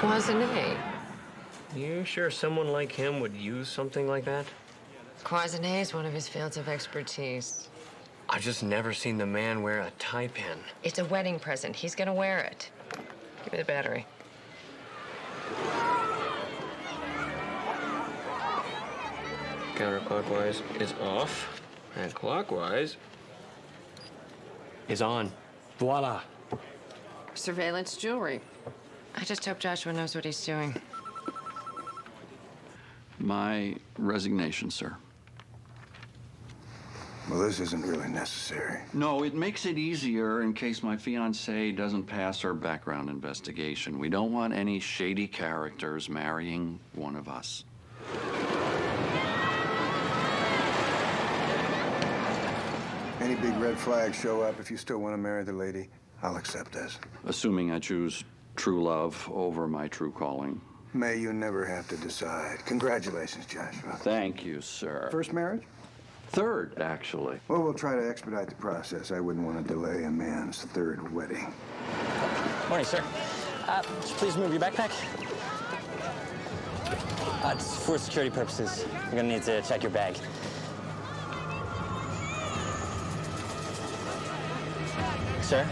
Cloisonne. You sure someone like him would use something like that? Cloisonne is one of his fields of expertise. I've just never seen the man wear a tie pin. It's a wedding present. He's gonna wear it. Give me the battery. Counterclockwise is off, and clockwise is on. Voila. Surveillance jewelry. I just hope Joshua knows what he's doing. My resignation, sir. Well, this isn't really necessary. No, it makes it easier in case my fiancée doesn't pass our background investigation. We don't want any shady characters marrying one of us. Any big red flags show up, if you still want to marry the lady, I'll accept this. Assuming I choose true love over my true calling. May you never have to decide. Congratulations, Joshua. Thank you, sir. First marriage? Third, actually. Well, we'll try to expedite the process. I wouldn't want to delay a man's third wedding. Morning, sir. Please move your backpack. It's for security purposes. You're gonna need to check your bag. Sir?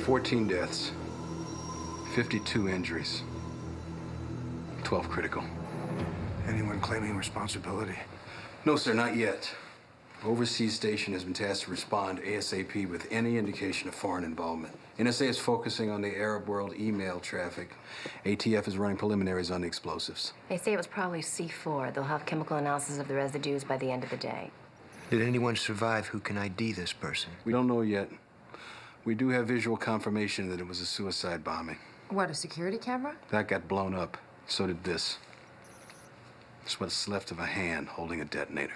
14 deaths, 52 injuries, 12 critical. Anyone claiming responsibility? No, sir, not yet. Overseas Station has been tasked to respond ASAP with any indication of foreign involvement. NSA is focusing on the Arab world email traffic. ATF is running preliminaries on the explosives. They say it was probably C4. They'll have chemical analysis of the residues by the end of the day. Did anyone survive who can ID this person? We don't know yet. We do have visual confirmation that it was a suicide bombing. What, a security camera? That got blown up. So did this. It's what's left of a hand holding a detonator.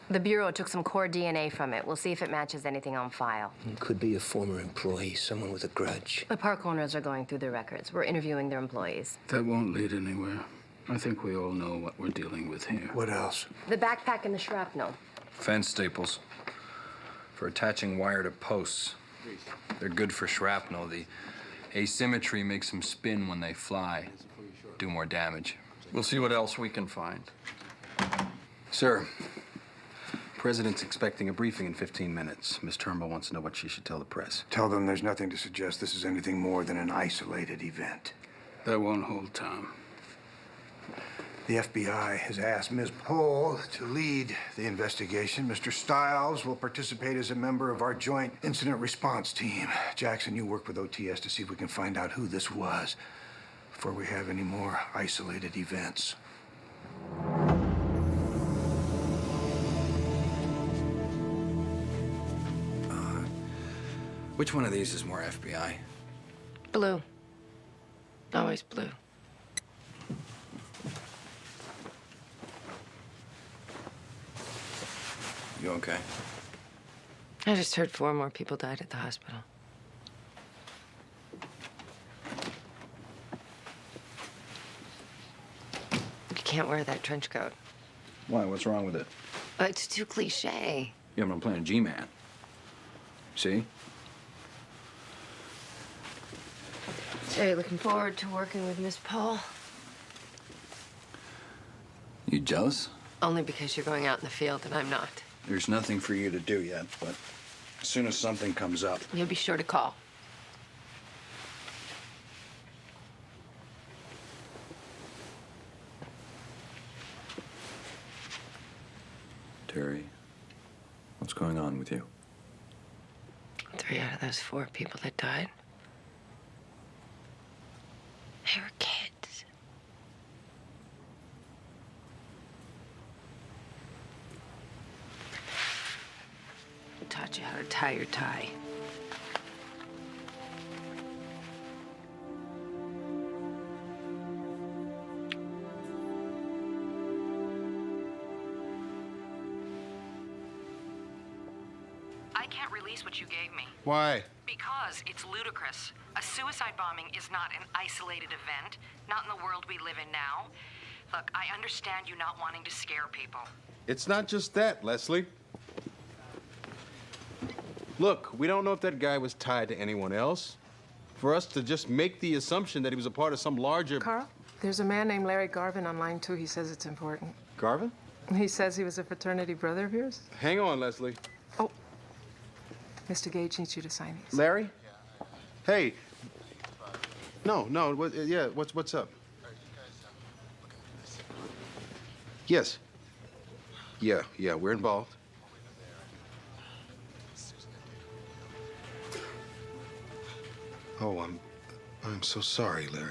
The Bureau took some core DNA from it. We'll see if it matches anything on file. It could be a former employee, someone with a grudge. The park owners are going through their records. We're interviewing their employees. That won't lead anywhere. I think we all know what we're dealing with here. What else? The backpack and the shrapnel. Fence staples for attaching wire to posts. They're good for shrapnel. The asymmetry makes them spin when they fly, do more damage. We'll see what else we can find. Sir, President's expecting a briefing in 15 minutes. Miss Turnbull wants to know what she should tell the press. Tell them there's nothing to suggest this is anything more than an isolated event. That won't hold, Tom. The FBI has asked Ms. Pohl to lead the investigation. Mr. Stiles will participate as a member of our joint incident response team. Jackson, you work with OTS to see if we can find out who this was before we have any more isolated events. Which one of these is more FBI? Blue. Always blue. You okay? I just heard 4 more people died at the hospital. You can't wear that trench coat. Why? What's wrong with it? It's too cliche. Yeah, but I'm playing G-Man. See? So you're looking forward to working with Miss Paul? You jealous? Only because you're going out in the field and I'm not. There's nothing for you to do yet, but as soon as something comes up... You'll be sure to call. Terry, what's going on with you? 3 out of those 4 people that died, they were kids. taught you how to tie your tie. I can't release what you gave me. Why? Because it's ludicrous. A suicide bombing is not an isolated event, not in the world we live in now. Look, I understand you not wanting to scare people. It's not just that, Leslie. Look, we don't know if that guy was tied to anyone else. For us to just make the assumption that he was a part of some larger... Carl, there's a man named Larry Garvin on line 2. He says it's important. Garvin? He says he was a fraternity brother of yours. Hang on, Leslie. Oh, Mr. Gage needs you to sign these. Larry? Hey. No, yeah, what's up? Yes. Yeah, we're involved. Oh, I'm so sorry, Larry.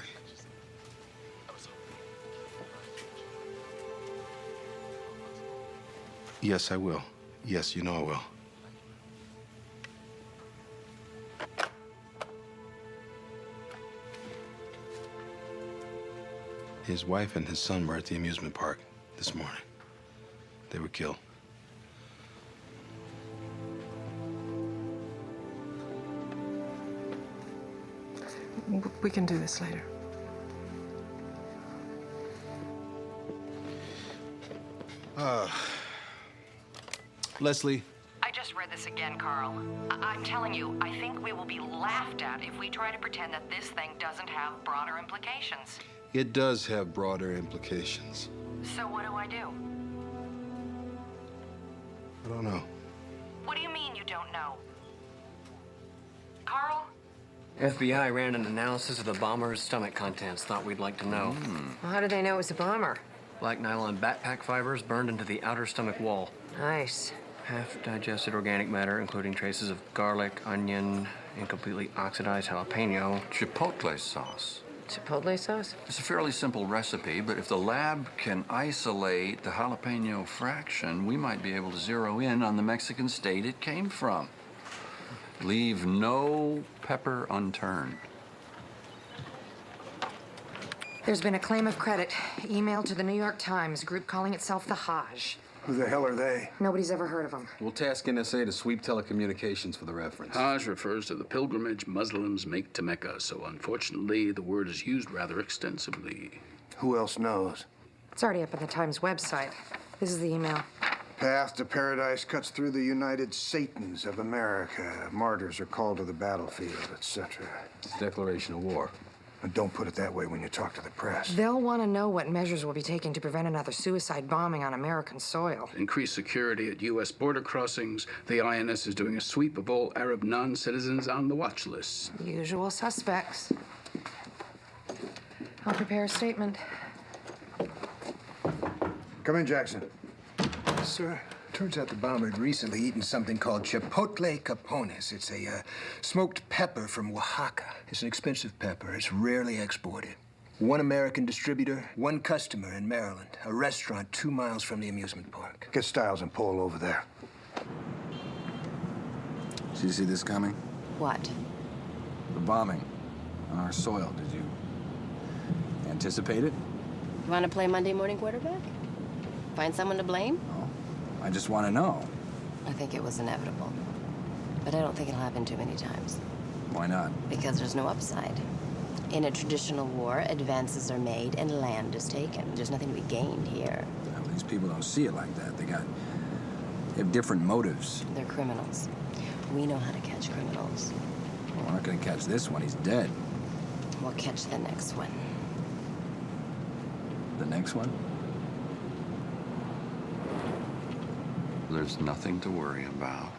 Yes, I will. Yes, you know I will. His wife and his son were at the amusement park this morning. They were killed. We can do this later. Leslie. I just read this again, Carl. I'm telling you, I think we will be laughed at if we try to pretend that this thing doesn't have broader implications. It does have broader implications. So what do I do? I don't know. What do you mean you don't know? Carl? FBI ran an analysis of the bomber's stomach contents. Thought we'd like to know. Well, how did they know it was a bomber? Black nylon backpack fibers burned into the outer stomach wall. Nice. Half-digested organic matter, including traces of garlic, onion, incompletely oxidized jalapeno. Chipotle sauce. Chipotle sauce? It's a fairly simple recipe, but if the lab can isolate the jalapeno fraction, we might be able to zero in on the Mexican state it came from. Leave no pepper unturned. There's been a claim of credit emailed to the New York Times, a group calling itself the Hajj. Who the hell are they? Nobody's ever heard of them. We'll task NSA to sweep telecommunications for the reference. Hajj refers to the pilgrimage Muslims make to Mecca, so unfortunately the word is used rather extensively. Who else knows? It's already up on the Times website. This is the email. Path to paradise cuts through the United Satans of America. Martyrs are called to the battlefield, etc. It's a declaration of war. And don't put it that way when you talk to the press. They'll want to know what measures will be taken to prevent another suicide bombing on American soil. Increased security at U.S. border crossings. The INS is doing a sweep of all Arab non-citizens on the watch list. Usual suspects. I'll prepare a statement. Come in, Jackson. Sir, turns out the bomber had recently eaten something called chipotle capones. It's a smoked pepper from Oaxaca. It's an expensive pepper. It's rarely exported. One American distributor, one customer in Maryland. A restaurant 2 miles from the amusement park. Get Stiles and Paul over there. Did you see this coming? What? The bombing on our soil. Did you anticipate it? You want to play Monday morning quarterback? Find someone to blame? No. I just want to know. I think it was inevitable. But I don't think it'll happen too many times. Why not? Because there's no upside. In a traditional war, advances are made and land is taken. There's nothing to be gained here. Well, these people don't see it like that. They have different motives. They're criminals. We know how to catch criminals. Well, we're not going to catch this one. He's dead. We'll catch the next one. The next one? There's nothing to worry about.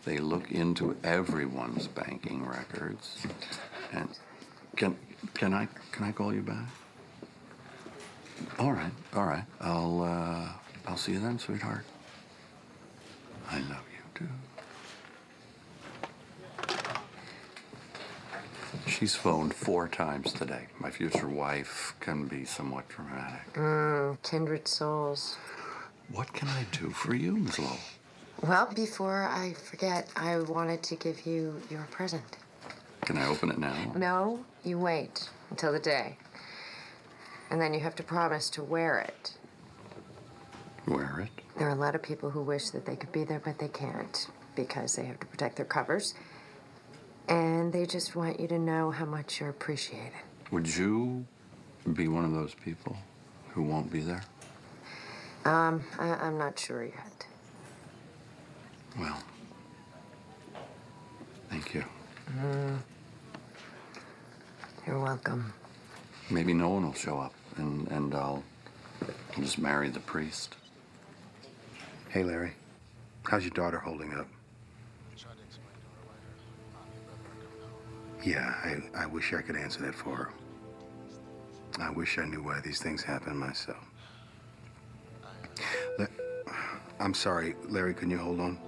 They look into everyone's banking records. And can I call you back? All right. I'll see you then, sweetheart. I love you too. She's phoned 4 times today. My future wife can be somewhat dramatic. Kindred souls. What can I do for you, Miss Lowell? Well, before I forget, I wanted to give you your present. Can I open it now? No, you wait until the day. And then you have to promise to wear it. Wear it? There are a lot of people who wish that they could be there, but they can't because they have to protect their covers. And they just want you to know how much you're appreciated. Would you be one of those people who won't be there? I'm not sure yet. Well, thank you. You're welcome. Maybe no one will show up, and I'll just marry the priest. Hey, Larry. How's your daughter holding up? Yeah, I wish I could answer that for her. I wish I knew why these things happen myself. I'm sorry, Larry, can you hold on?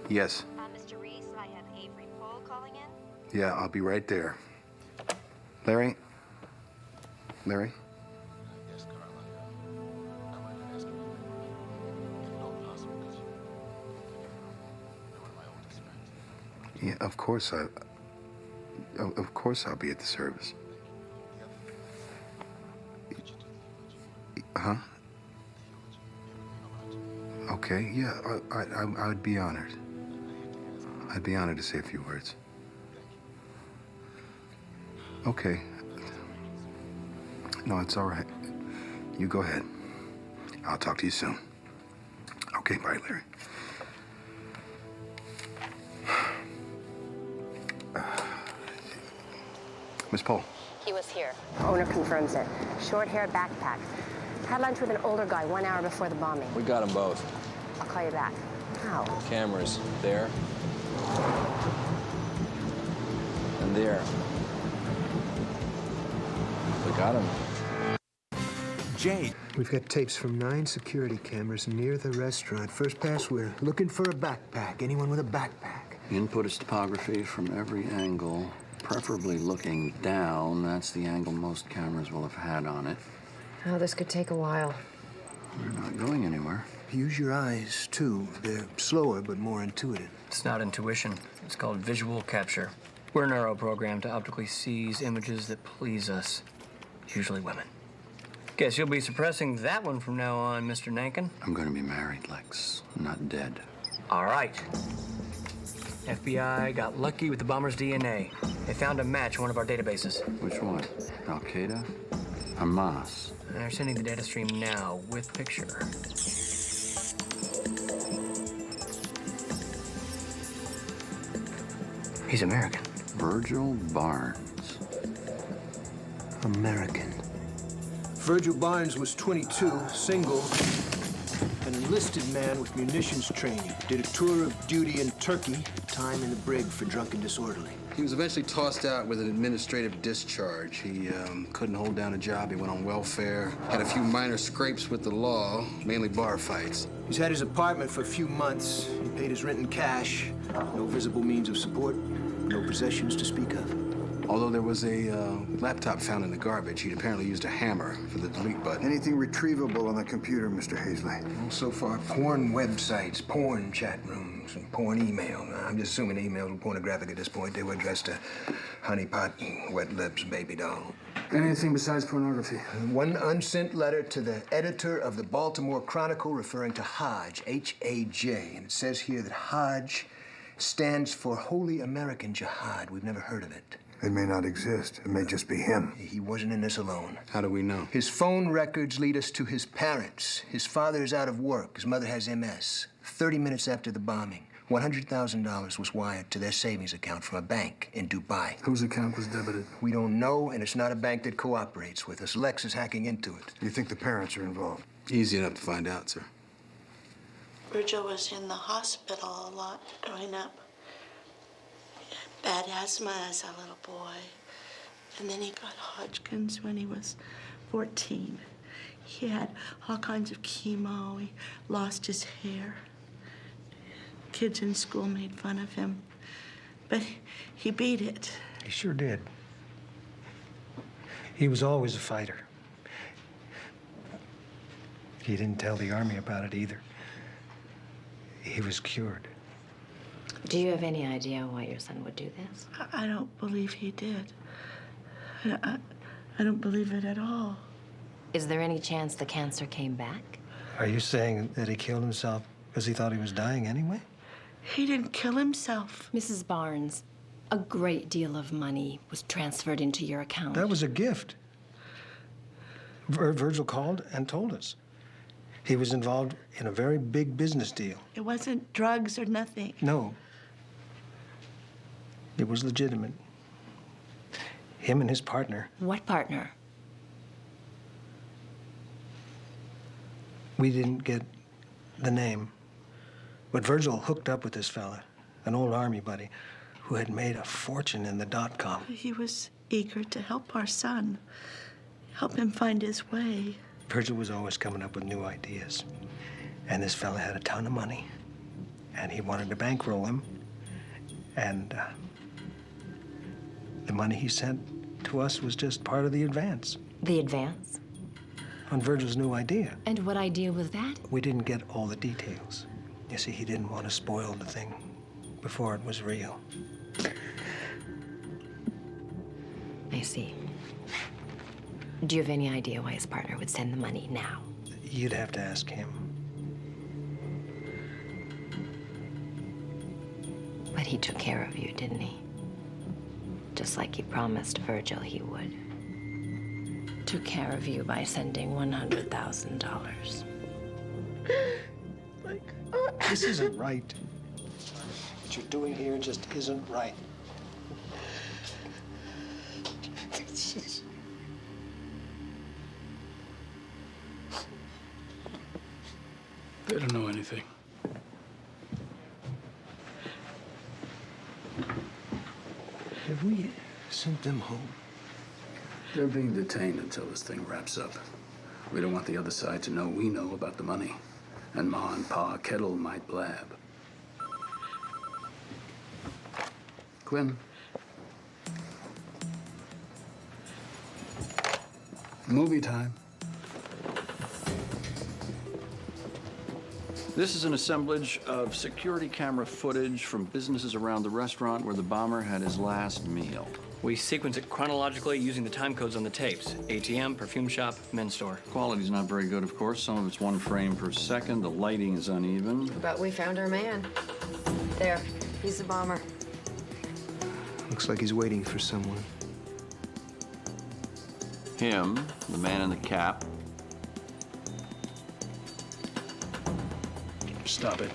Yes. Mr. Reese, I have Avery Pohl calling in. Yeah, I'll be right there. Larry? Larry? Yeah, of course I'll be at the service. Huh? Okay, yeah, I would be honored. I'd be honored to say a few words. Okay. No, it's all right. You go ahead. I'll talk to you soon. Okay, bye, Larry. Miss Pohl. He was here. Owner confirms it. Short hair, backpack. Had lunch with an older guy 1 hour before the bombing. We got them both. I'll call you back. How? Cameras there. And there. We got them. Jade. We've got tapes from 9 security cameras near the restaurant. First pass, we're looking for a backpack. Anyone with a backpack? Input is topography from every angle, preferably looking down. That's the angle most cameras will have had on it. Oh, this could take a while. We're not going anywhere. Use your eyes, too. They're slower, but more intuitive. It's not intuition. It's called visual capture. We're neuroprogrammed to optically seize images that please us, usually women. Guess you'll be suppressing that one from now on, Mr. Nankin. I'm going to be married, Lex, not dead. All right. FBI got lucky with the bomber's DNA. They found a match in one of our databases. Which one? Al-Qaeda? Hamas? They're sending the data stream now with picture. He's American. Virgil Barnes. American. Virgil Barnes was 22, single, an enlisted man with munitions training. Did a tour of duty in Turkey, time in the brig for drunken disorderly. He was eventually tossed out with an administrative discharge. He couldn't hold down a job. He went on welfare. Had a few minor scrapes with the law, mainly bar fights. He's had his apartment for a few months. He paid his rent in cash. No visible means of support. No possessions to speak of. Although there was a laptop found in the garbage, he'd apparently used a hammer for the delete button. Anything retrievable on the computer, Mr. Hazley? Well, so far, porn websites, porn chat rooms, and porn email. I'm just assuming emails were pornographic at this point. They were addressed to honeypot, wet lips, baby doll. Anything besides pornography? One unsent letter to the editor of the Baltimore Chronicle referring to Hodge, H-A-J. And it says here that Hodge stands for Holy American Jihad. We've never heard of it. It may not exist. It may just be him. He wasn't in this alone. How do we know? His phone records lead us to his parents. His father is out of work. His mother has MS. 30 minutes after the bombing, $100,000 was wired to their savings account from a bank in Dubai. Whose account was debited? We don't know, and it's not a bank that cooperates with us. Lex is hacking into it. You think the parents are involved? Easy enough to find out, sir. Virgil was in the hospital a lot growing up. Bad asthma as a little boy. And then he got Hodgkin's when he was 14. He had all kinds of chemo. He lost his hair. Kids in school made fun of him. But he beat it. He sure did. He was always a fighter. He didn't tell the Army about it either. he was cured. Do you have any idea why your son would do this? I don't believe he did. I don't believe it at all. Is there any chance the cancer came back? Are you saying that he killed himself because he thought he was dying anyway? He didn't kill himself. Mrs. Barnes, a great deal of money was transferred into your account. That was a gift. Virgil called and told us. He was involved in a very big business deal. It wasn't drugs or nothing. No. It was legitimate. Him and his partner. What partner? We didn't get the name. But Virgil hooked up with this fella, an old army buddy, who had made a fortune in the .com. He was eager to help our son, help him find his way. Virgil was always coming up with new ideas. And this fella had a ton of money. And he wanted to bankroll him. And the money he sent to us was just part of the advance. The advance? On Virgil's new idea. And what idea was that? We didn't get all the details. You see, he didn't want to spoil the thing before it was real. I see. Do you have any idea why his partner would send the money now? You'd have to ask him. But he took care of you, didn't he? Just like he promised Virgil he would. Took care of you by sending $100,000. This isn't right. What you're doing here just isn't right. They don't know anything. Have we sent them home? They're being detained until this thing wraps up. We don't want the other side to know we know about the money. And Ma and Pa Kettle might blab. Quinn. Movie time. This is an assemblage of security camera footage from businesses around the restaurant where the bomber had his last meal. We sequence it chronologically using the time codes on the tapes. ATM, perfume shop, men's store. Quality's not very good, of course. Some of it's 1 frame per second. The lighting is uneven. But we found our man. There, he's the bomber. Looks like he's waiting for someone. Him, the man in the cap. Stop it.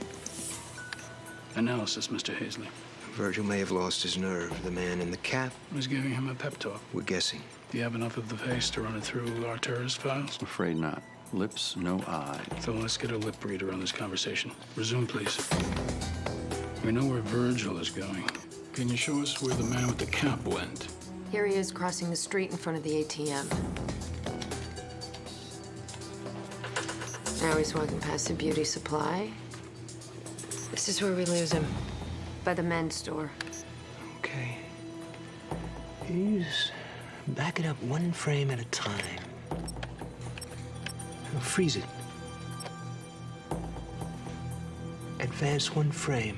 Analysis, Mr. Hazley. Virgil may have lost his nerve. The man in the cap was giving him a pep talk. We're guessing. Do you have enough of the face to run it through our terrorist files? Afraid not. Lips, no eye. So let's get a lip reader on this conversation. Resume, please. We know where Virgil is going. Can you show us where the man with the cap went? Here he is crossing the street in front of the ATM. Now he's walking past the beauty supply. This is where we lose him. By the men's store. Okay. He's backing up 1 frame at a time. Now freeze it. Advance 1 frame.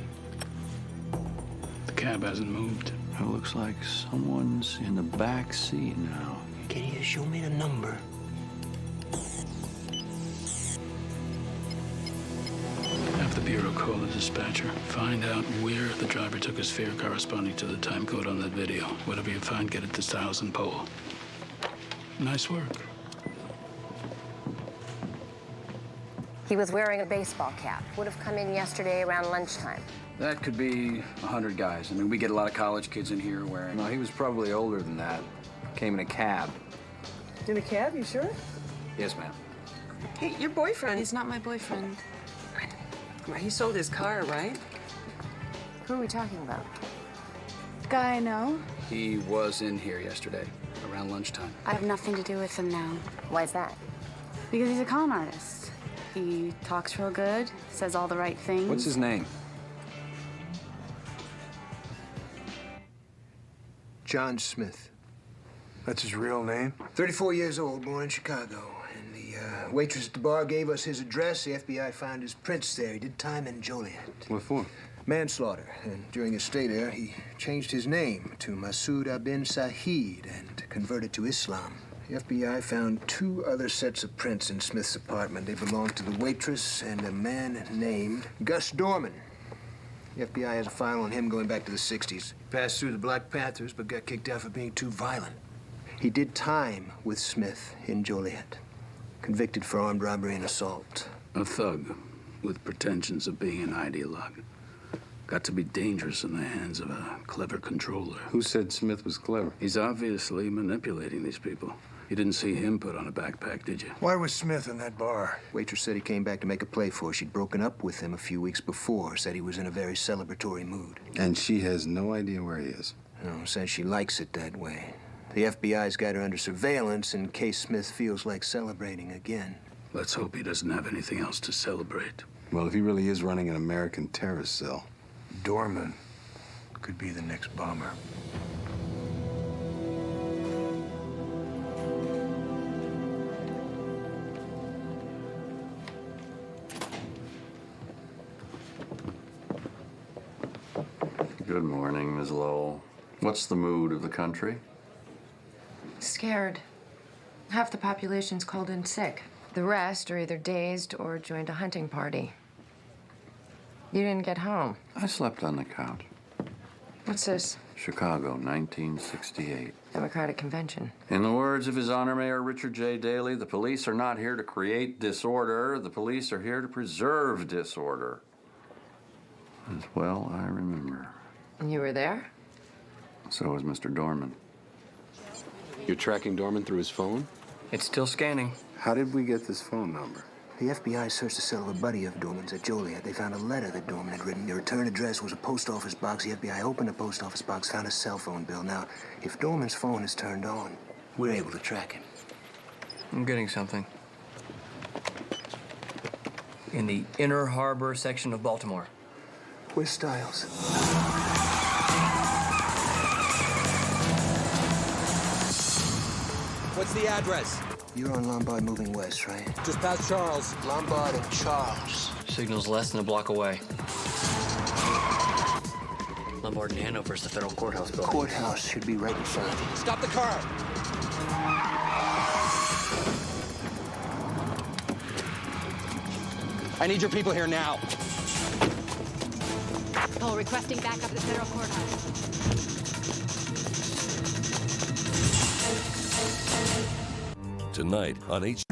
The cab hasn't moved. It looks like someone's in the back seat now. Can you show me the number? Have the Bureau call the dispatcher. Find out where the driver took his fare corresponding to the time code on that video. Whatever you find, get it to Stiles and Pole. Nice work. He was wearing a baseball cap. Would have come in yesterday around lunchtime. That could be 100 guys. I mean, we get a lot of college kids in here wearing... No, he was probably older than that. Came in a cab. In a cab, you sure? Yes, ma'am. Hey, your boyfriend. He's not my boyfriend. Well, he sold his car, right? Who are we talking about? Guy I know. He was in here yesterday, around lunchtime. I have nothing to do with him now. Why's that? Because he's a con artist. He talks real good, says all the right things. What's his name? John Smith. That's his real name? 34 years old, born in Chicago. And the Waitress at the bar gave us his address. The FBI found his prints there. He did time in Joliet. What for? Manslaughter. And during his stay there, he changed his name to Masood Abin Saheed and converted to Islam. The FBI found 2 other sets of prints in Smith's apartment. They belonged to the waitress and a man named Gus Dorman. The FBI has a file on him going back to the 60s. He passed through the Black Panthers, but got kicked out for being too violent. He did time with Smith in Joliet, convicted for armed robbery and assault. A thug with pretensions of being an ideologue. Got to be dangerous in the hands of a clever controller. Who said Smith was clever? He's obviously manipulating these people. You didn't see him put on a backpack, did you? Why was Smith in that bar? Waitress said he came back to make a play for her. She'd broken up with him a few weeks before, said he was in a very celebratory mood. And she has no idea where he is? No, says she likes it that way. The FBI's got her under surveillance in case Smith feels like celebrating again. Let's hope he doesn't have anything else to celebrate. Well, if he really is running an American terrorist cell, Dorman could be the next bomber. Good morning, Ms. Lowell. What's the mood of the country? Scared. Half the population's called in sick. The rest are either dazed or joined a hunting party. You didn't get home. I slept on the couch. What's this? Chicago, 1968. Democratic Convention. In the words of His Honor Mayor Richard J. Daley, the police are not here to create disorder. The police are here to preserve disorder. As well I remember. You were there? So was Mr. Dorman. You're tracking Dorman through his phone? It's still scanning. How did we get this phone number? The FBI searched the cell of a buddy of Dorman's at Joliet. They found a letter that Dorman had written. The return address was a post office box. The FBI opened the post office box, found a cell phone bill. Now, if Dorman's phone is turned on, we're able to track him. I'm getting something. In the Inner Harbor section of Baltimore. Where's Stiles? What's the address? You're on Lombard moving west, right? Just past Charles. Lombard and Charles. Signal's less than a block away. Lombard and Hanover's the federal courthouse building. Courthouse should be right in front of you. Stop the car! I need your people here now. Cole requesting backup at the federal courthouse. Tonight on H.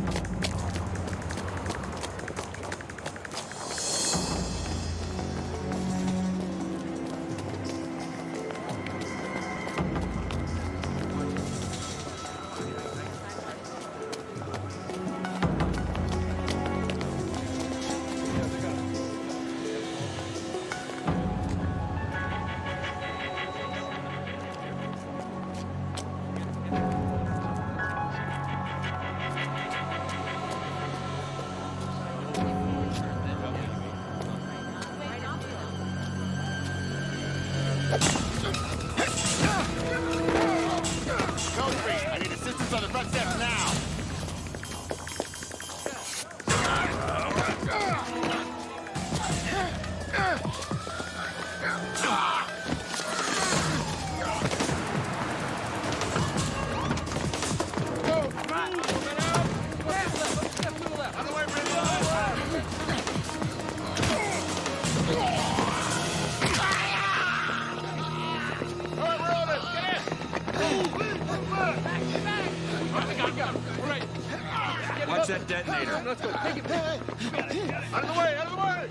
Watch that detonator. Let's go. Take it. Out of the way! Out of the way!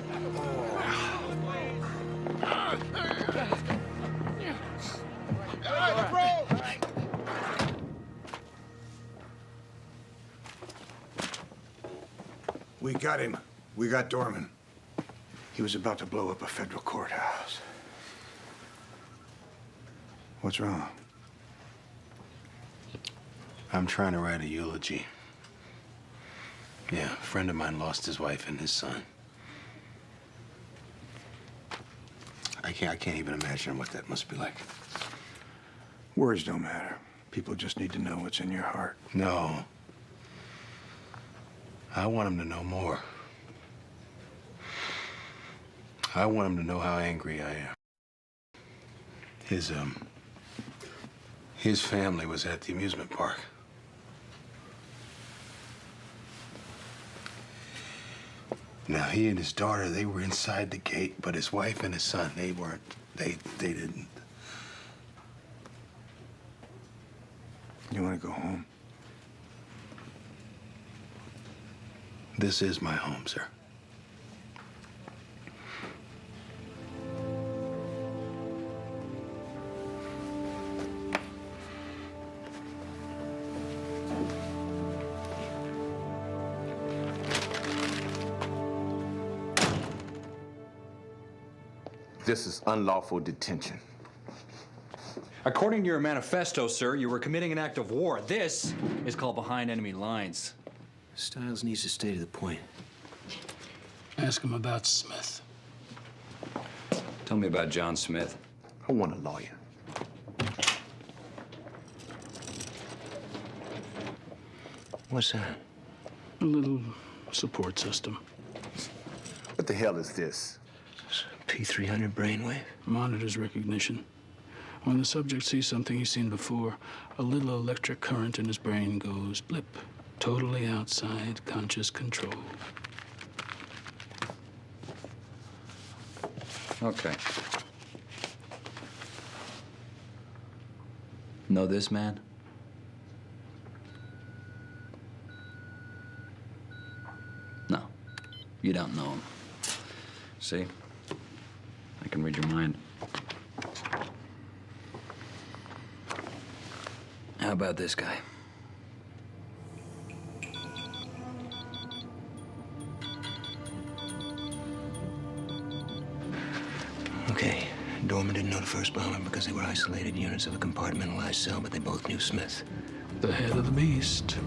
All right, let's roll! We got him. We got Dorman. He was about to blow up a federal courthouse. What's wrong? I'm trying to write a eulogy. Yeah, a friend of mine lost his wife and his son. I can't even imagine what that must be like. Words don't matter. People just need to know what's in your heart. No. I want him to know more. I want him to know how angry I am. His family was at the amusement park. Now, he and his daughter, they were inside the gate, but his wife and his son, they weren't. They didn't. You want to go home? This is my home, sir. This is unlawful detention. According to your manifesto, sir, you were committing an act of war. This is called behind enemy lines. Stiles needs to stay to the point. Ask him about Smith. Tell me about John Smith. I want a lawyer. What's that? A little support system. What the hell is this? P300 brainwave? Monitors recognition. When the subject sees something he's seen before, a little electric current in his brain goes blip, totally outside conscious control. Okay. Know this man? No, you don't know him. See? I can read your mind. How about this guy? Okay. Dorman didn't know the first bomber because they were isolated units of a compartmentalized cell, but they both knew Smith. The head of the beast.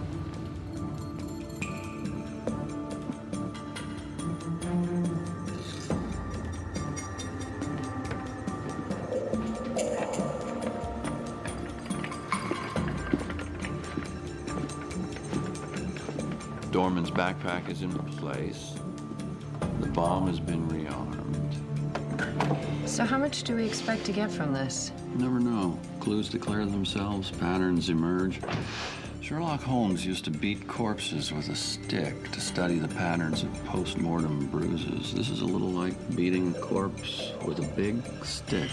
Dorman's backpack is in place. The bomb has been rearmed. So how much do we expect to get from this? You never know. Clues declare themselves, patterns emerge. Sherlock Holmes used to beat corpses with a stick to study the patterns of post-mortem bruises. This is a little like beating a corpse with a big stick.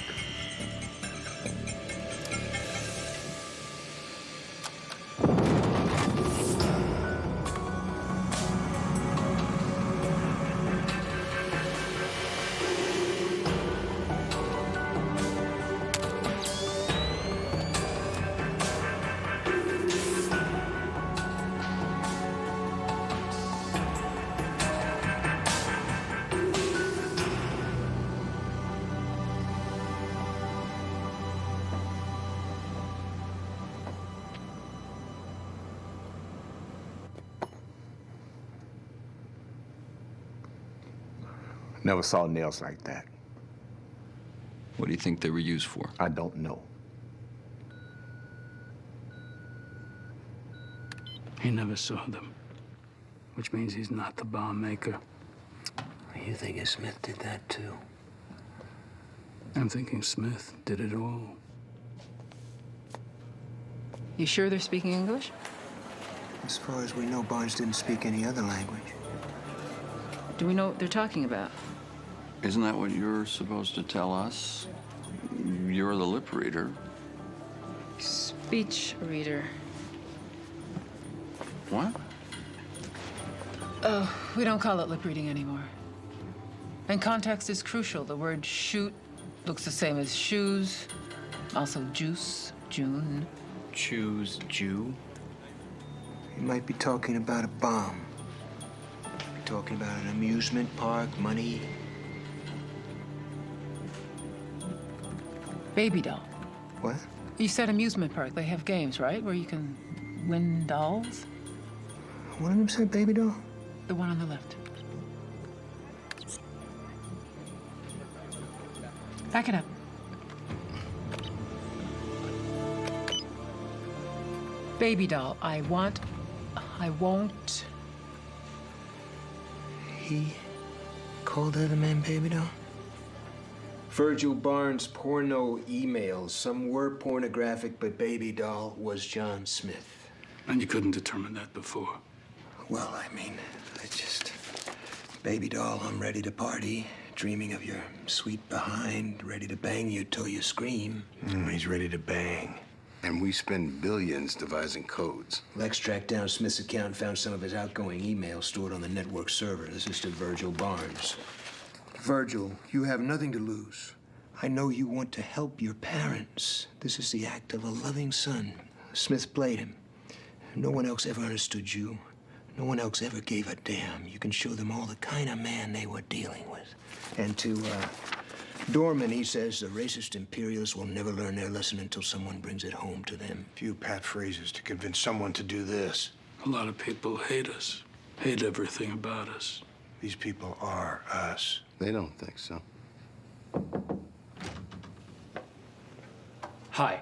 Never saw nails like that. What do you think they were used for? I don't know. He never saw them, which means he's not the bomb maker. You thinking Smith did that too? I'm thinking Smith did it all. You sure they're speaking English? As far as we know, Barnes didn't speak any other language. Do we know what they're talking about? Isn't that what you're supposed to tell us? You're the lip reader. Speech reader. What? Oh, we don't call it lip reading anymore. And context is crucial. The word shoot looks the same as shoes. Also juice, June. Choose Jew? He might be talking about a bomb. Be talking about an amusement park, money. Baby doll. What? You said amusement park. They have games, right? Where you can win dolls? One of them said baby doll? The one on the left. Back it up. Baby doll. I won't. he called the other man baby doll? Virgil Barnes' porno emails. Some were pornographic, but baby doll was John Smith. And you couldn't determine that before? Well, I mean, it's just... Baby doll, I'm ready to party. Dreaming of your sweet behind, ready to bang you till you scream. He's ready to bang. And we spend billions devising codes. Lex tracked down Smith's account and found some of his outgoing emails stored on the network server. This is to Virgil Barnes. Virgil, you have nothing to lose. I know you want to help your parents. This is the act of a loving son. Smith played him. No one else ever understood you. No one else ever gave a damn. You can show them all the kind of man they were dealing with. And to Dorman, he says the racist imperialists will never learn their lesson until someone brings it home to them. Few pat phrases to convince someone to do this. A lot of people hate us, hate everything about us. These people are us. They don't think so. Hi.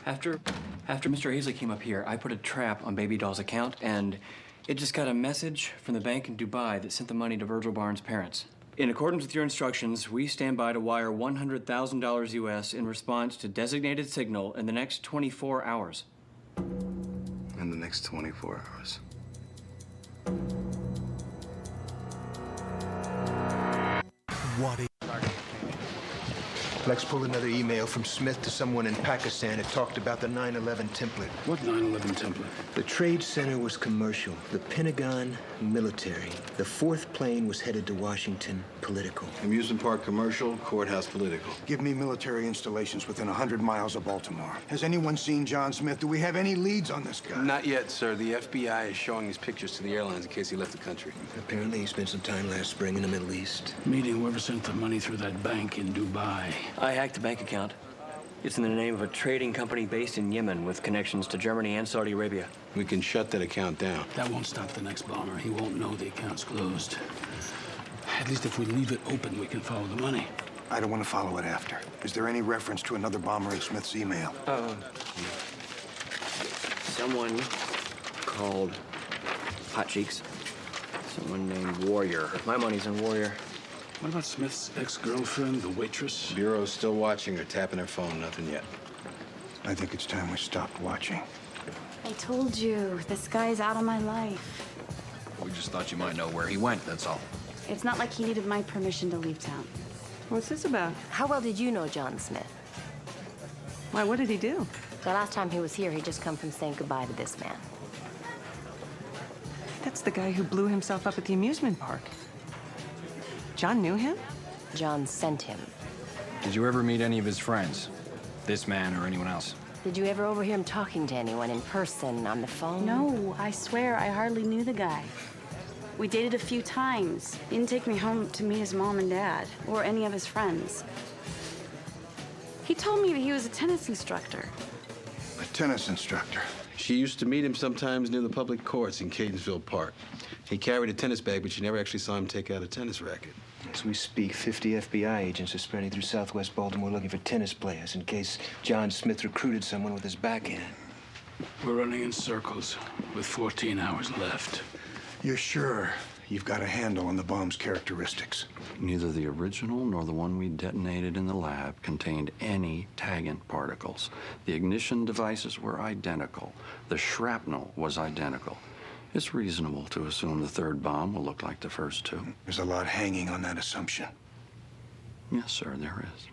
After Mr. Aisley came up here, I put a trap on Baby Doll's account, and it just got a message from the bank in Dubai that sent the money to Virgil Barnes' parents. In accordance with your instructions, we stand by to wire $100,000 US in response to designated signal in the next 24 hours. In the next 24 hours. What is... Lex pulled another email from Smith to someone in Pakistan that talked about the 9/11 template. What 9/11 template? The Trade Center was commercial, the Pentagon military. The fourth plane was headed to Washington, political. Amusement park commercial, courthouse political. Give me military installations within 100 miles of Baltimore. Has anyone seen John Smith? Do we have any leads on this guy? Not yet, sir. The FBI is showing his pictures to the airlines in case he left the country. Apparently he spent some time last spring in the Middle East. Meeting whoever sent the money through that bank in Dubai. I hacked the bank account. It's in the name of a trading company based in Yemen with connections to Germany and Saudi Arabia. We can shut that account down. That won't stop the next bomber. He won't know the account's closed. At least if we leave it open, we can follow the money. I don't want to follow it after. Is there any reference to another bomber in Smith's email? Someone called Hot Cheeks. Someone named Warrior. My money's on Warrior. What about Smith's ex-girlfriend, the waitress? Bureau's still watching or tapping her phone. Nothing yet. I think it's time we stopped watching. I told you, this guy's out of my life. We just thought you might know where he went, that's all. It's not like he needed my permission to leave town. What's this about? How well did you know John Smith? Why, what did he do? The last time he was here, he'd just come from saying goodbye to this man. That's the guy who blew himself up at the amusement park. John knew him? John sent him. Did you ever meet any of his friends? This man or anyone else? Did you ever overhear him talking to anyone in person, on the phone? No, I swear, I hardly knew the guy. We dated a few times. He didn't take me home to meet his mom and dad, or any of his friends. He told me that he was a tennis instructor. A tennis instructor? She used to meet him sometimes near the public courts in Catonsville Park. He carried a tennis bag, but she never actually saw him take out a tennis racket. As we speak, 50 FBI agents are spreading through southwest Baltimore looking for tennis players in case John Smith recruited someone with his backhand. We're running in circles with 14 hours left. You're sure you've got a handle on the bomb's characteristics? Neither the original nor the one we detonated in the lab contained any taggant particles. The ignition devices were identical. The shrapnel was identical. It's reasonable to assume the third bomb will look like the first two. There's a lot hanging on that assumption. Yes, sir, there is.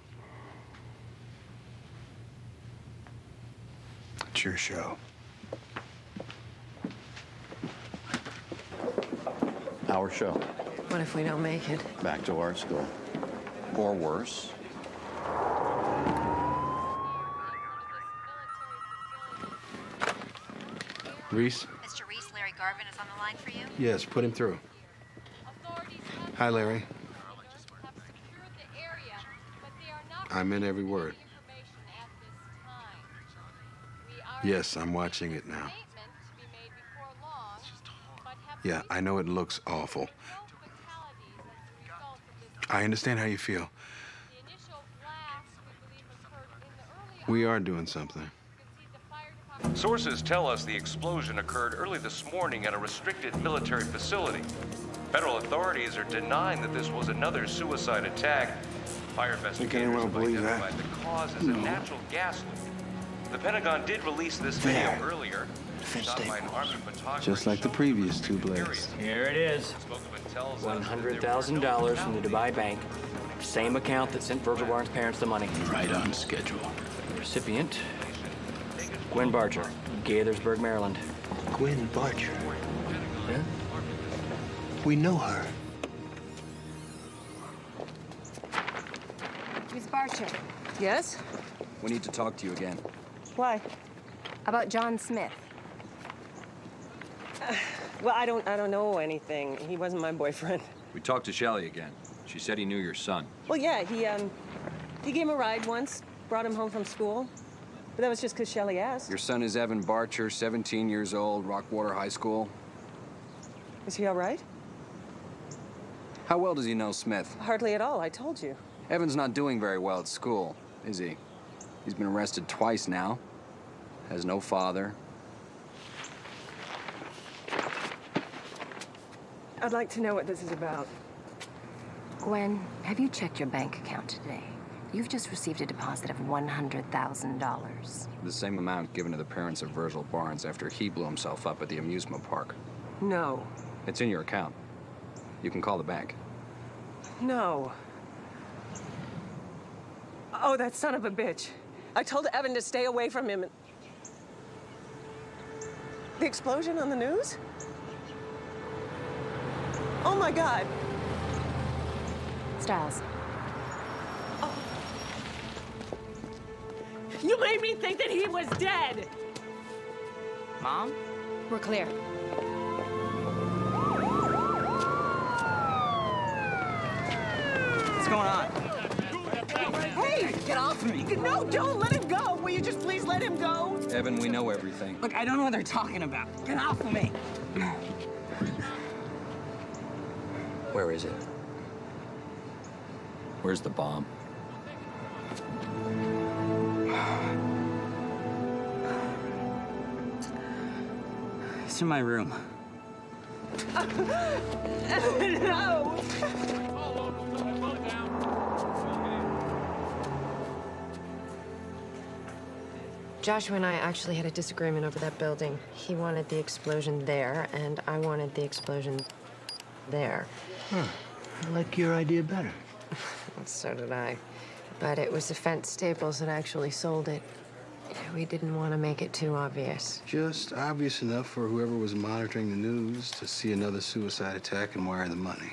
It's your show. Our show. What if we don't make it? Back to art school. Or worse. Reese? Mr. Reese, Larry Garvin is on the line for you. Yes, put him through. Hi, Larry. I'm in every word. Yes, I'm watching it now. Yeah, I know it looks awful. I understand how you feel. We are doing something. Sources tell us the explosion occurred early this morning at a restricted military facility. Federal authorities are denying that this was another suicide attack. Fire investigators have identified the cause as a natural gas leak. The Pentagon did release this video earlier, shot by an Army photographer. Just like the previous two blasts. Here it is. $100,000 from the Dubai bank. Same account that sent Virgil Barnes' parents the money. Right on schedule. Recipient, Gwen Barger, Gaithersburg, Maryland. Gwen Barger. Yeah? We know her. Miss Barcher. Yes? We need to talk to you again. Why? About John Smith. Well, I don't know anything. He wasn't my boyfriend. We talked to Shelley again. She said he knew your son. Well, yeah, he gave him a ride once, brought him home from school. But that was just because Shelley asked. Your son is Evan Barcher, 17 years old, Rockwater High School. Is he all right? How well does he know Smith? Hardly at all, I told you. Evan's not doing very well at school, is he? He's been arrested twice now. Has no father. I'd like to know what this is about. Gwen, have you checked your bank account today? You've just received a deposit of $100,000. The same amount given to the parents of Virgil Barnes after he blew himself up at the amusement park. No. It's in your account. You can call the bank. No. Oh, that son of a bitch. I told Evan to stay away from him. The explosion on the news? Oh, my God. Styles. You made me think that he was dead. Mom? We're clear. What's going on? Hey, get off me. No, don't let him go. Will you just please let him go? Evan, we know everything. Look, I don't know what they're talking about. Get off of me. Where is it? Where's the bomb? It's in my room. No. Joshua and I actually had a disagreement over that building. He wanted the explosion there, and I wanted the explosion there. Huh. I like your idea better. So did I. But it was Defense Staples that actually sold it. We didn't want to make it too obvious. Just obvious enough for whoever was monitoring the news to see another suicide attack and wire the money.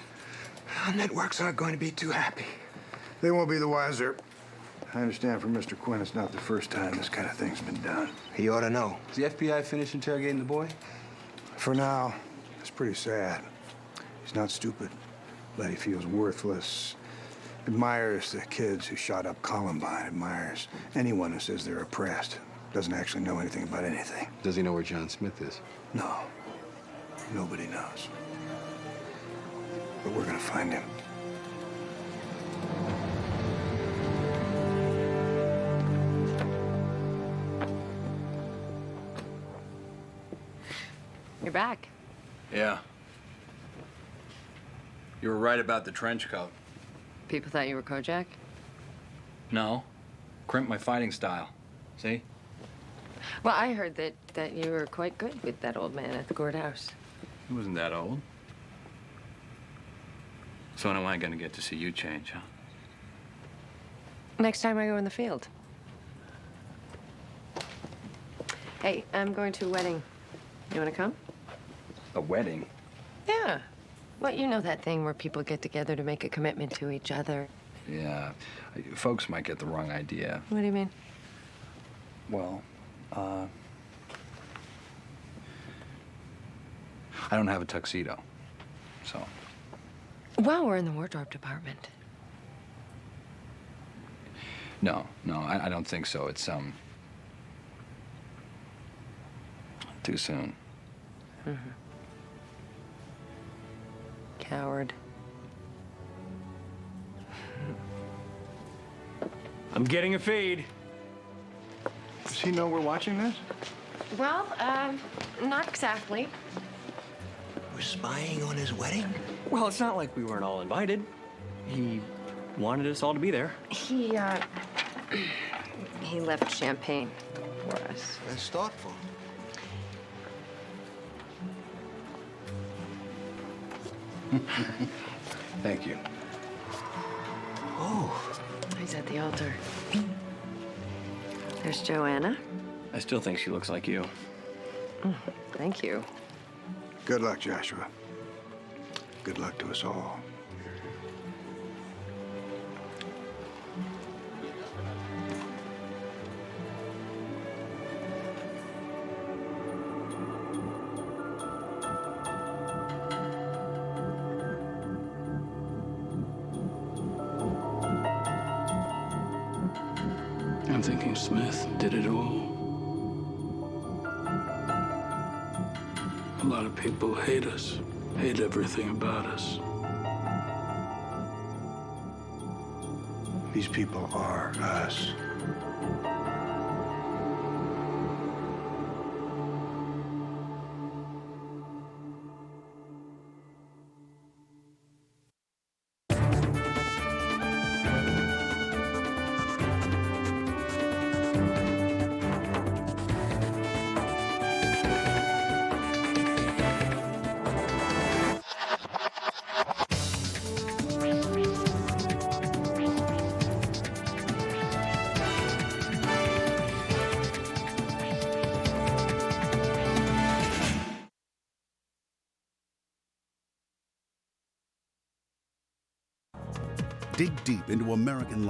Our networks aren't going to be too happy. They won't be the wiser. I understand from Mr. Quinn it's not the first time this kind of thing's been done. He ought to know. Has the FBI finished interrogating the boy? For now, it's pretty sad. He's not stupid, but he feels worthless. Admires the kids who shot up Columbine. Admires anyone who says they're oppressed. Doesn't actually know anything about anything. Does he know where John Smith is? No. Nobody knows. But we're gonna find him. You're back. Yeah. You were right about the trench coat. People thought you were Kojak? No. Crimp my fighting style. See? Well, I heard that you were quite good with that old man at the courthouse. He wasn't that old. So when am I gonna get to see you change, huh? Next time I go in the field. Hey, I'm going to a wedding. You want to come? A wedding? Yeah. Well, you know that thing where people get together to make a commitment to each other. Yeah. Folks might get the wrong idea. What do you mean? Well, I don't have a tuxedo, so. Well, we're in the wardrobe department. No, I don't think so. It's, too soon. Mm-hmm. Coward. I'm getting a feed. Does he know we're watching this? Well, not exactly. We're spying on his wedding? Well, it's not like we weren't all invited. He wanted us all to be there. He left champagne for us. That's thoughtful. Thank you. Oh. He's at the altar. There's Joanna. I still think she looks like you. Thank you. Good luck, Joshua. Good luck to us all. I'm thinking Smith did it all. A lot of people hate us, hate everything about us. These people are us. Dig deep into American life.